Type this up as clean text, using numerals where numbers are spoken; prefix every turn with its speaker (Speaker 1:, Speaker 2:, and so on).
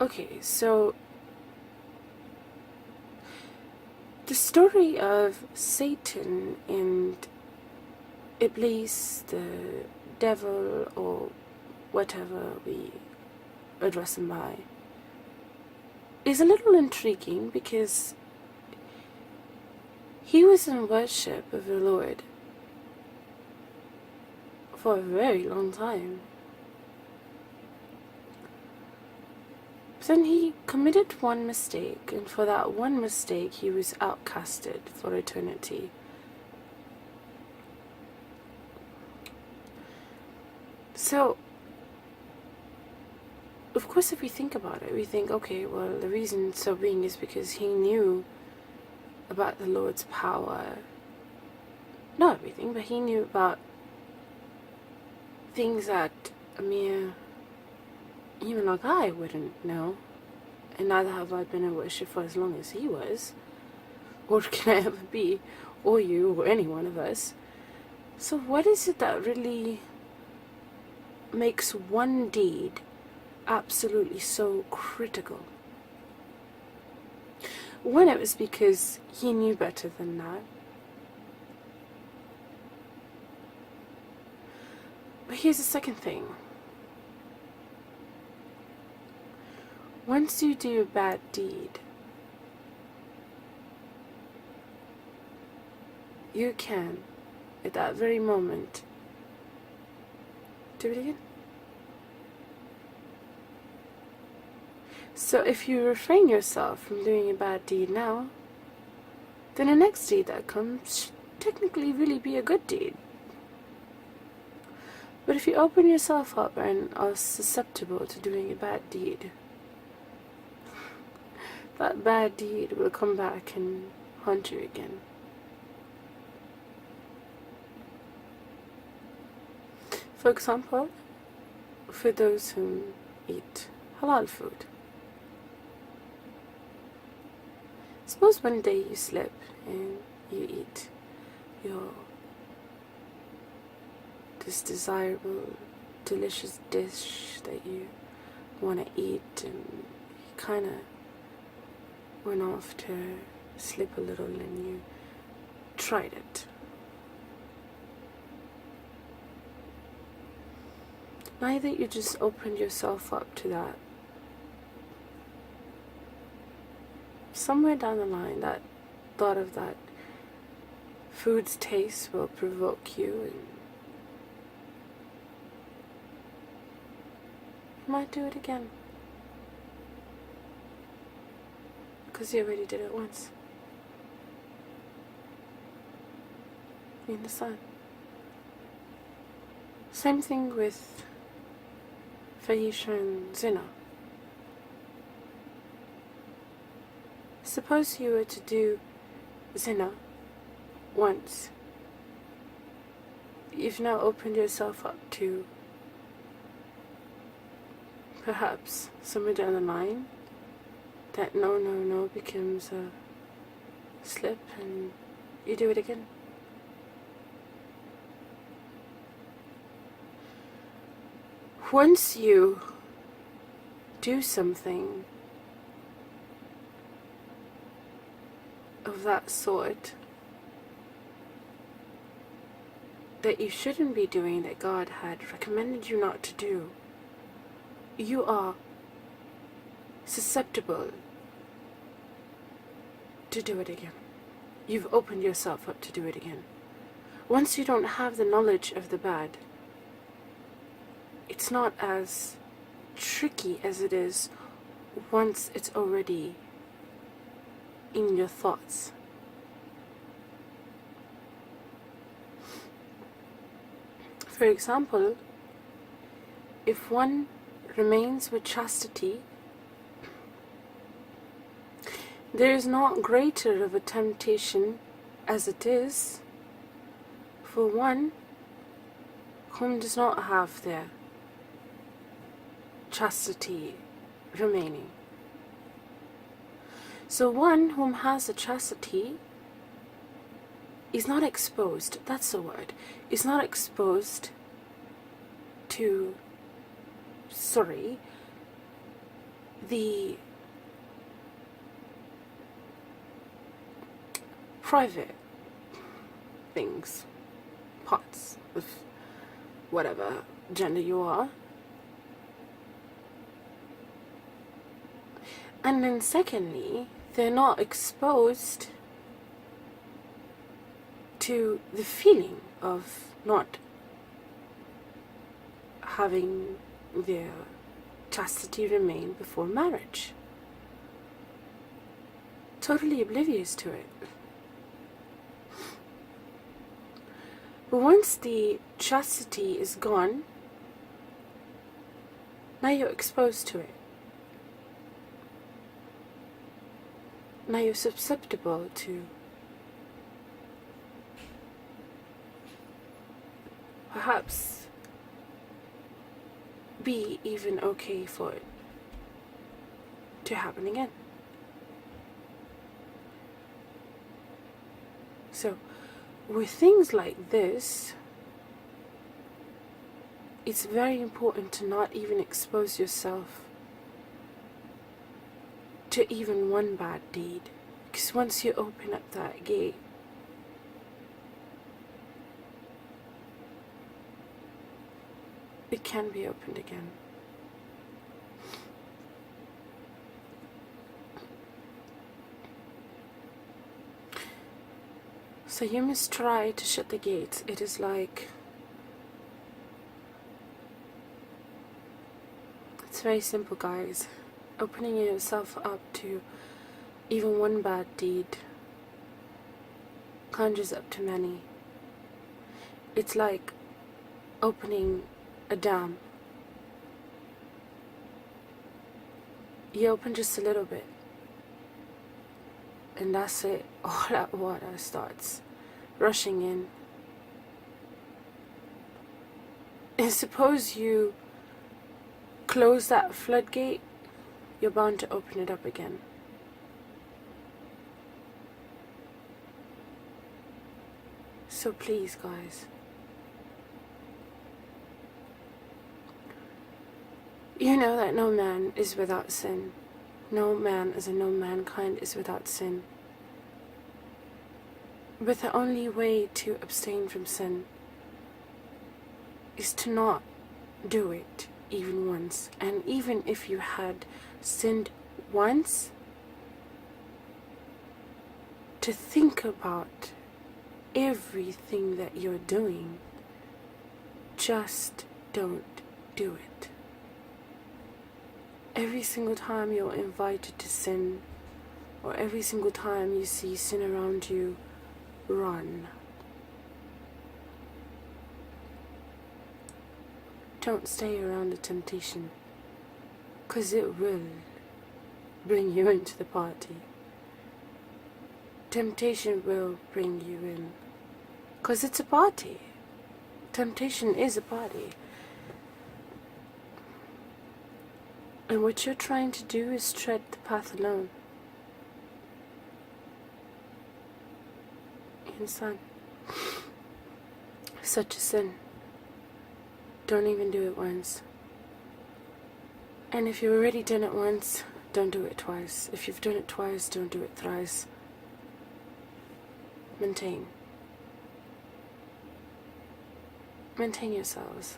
Speaker 1: Okay, so the story of Satan and Iblees, the devil, or whatever we address him by, is a little intriguing because he was in worship of the Lord for a very long time. Then he committed one mistake, and for that one mistake he was outcasted for eternity. So, of course, if we think about it, we think, okay, well, the reason so being is because he knew about the Lord's power. Not everything, but he knew about things that a mere human like I wouldn't know. And neither have I been in worship for as long as he was, or can I ever be, or you, or any one of us. So what is it that really makes one deed absolutely so critical? One, it was because he knew better than that. But here's the second thing. Once you do a bad deed, you can, at that very moment, do it again. So if you refrain yourself from doing a bad deed now, then the next deed that comes should technically really be a good deed. But if you open yourself up and are susceptible to doing a bad deed, that bad deed will come back and haunt you again. For example, for those who eat halal food. Suppose one day you slip and you eat this desirable, delicious dish that you want to eat, and you kind of went off to slip a little and you tried it. Now that you just opened yourself up to that, somewhere down the line that thought of that food's taste will provoke you, and you might do it again. Because you already did it once. You understand? Same thing with fahisha and zina. Suppose you were to do zina once. You've now opened yourself up to perhaps somewhere down the line that no becomes a slip and you do it again. Once you do something of that sort that you shouldn't be doing, that God had recommended you not to do, you are susceptible to do it again. You've opened yourself up to do it again. Once you don't have the knowledge of the bad, it's not as tricky as it is once it's already in your thoughts. For example, if one remains with chastity, there is not greater of a temptation as it is for one whom does not have their chastity remaining. So one whom has a chastity is not exposed, that's the word, is not exposed to, the private things, parts of whatever gender you are. And then secondly, they're not exposed to the feeling of not having their chastity remain before marriage. Totally oblivious to it. But once the chastity is gone, now you're exposed to it. Now you're susceptible to perhaps be even okay for it to happen again. So, with things like this, it's very important to not even expose yourself to even one bad deed. Because once you open up that gate, it can be opened again. So you must try to shut the gates. It is like, it's very simple, guys. Opening yourself up to even one bad deed conjures up to many. It's like opening a dam. You open just a little bit, and that's it. All that water starts rushing in. And suppose you close that floodgate, you're bound to open it up again. So please, guys, you know that no man is without sin. No man, as in no mankind, is without sin. But the only way to abstain from sin is to not do it even once. And even if you had sinned once, to think about everything that you're doing. Just don't do it. Every single time you're invited to sin, or every single time you see sin around you, run. Don't stay around the temptation, 'cause it will bring you into the party. Temptation will bring you in, 'cause it's a party. Temptation is a party. And what you're trying to do is tread the path alone. And son, such a sin. Don't even do it once. And if you've already done it once, don't do it twice. If you've done it twice, don't do it thrice. Maintain. Maintain yourselves.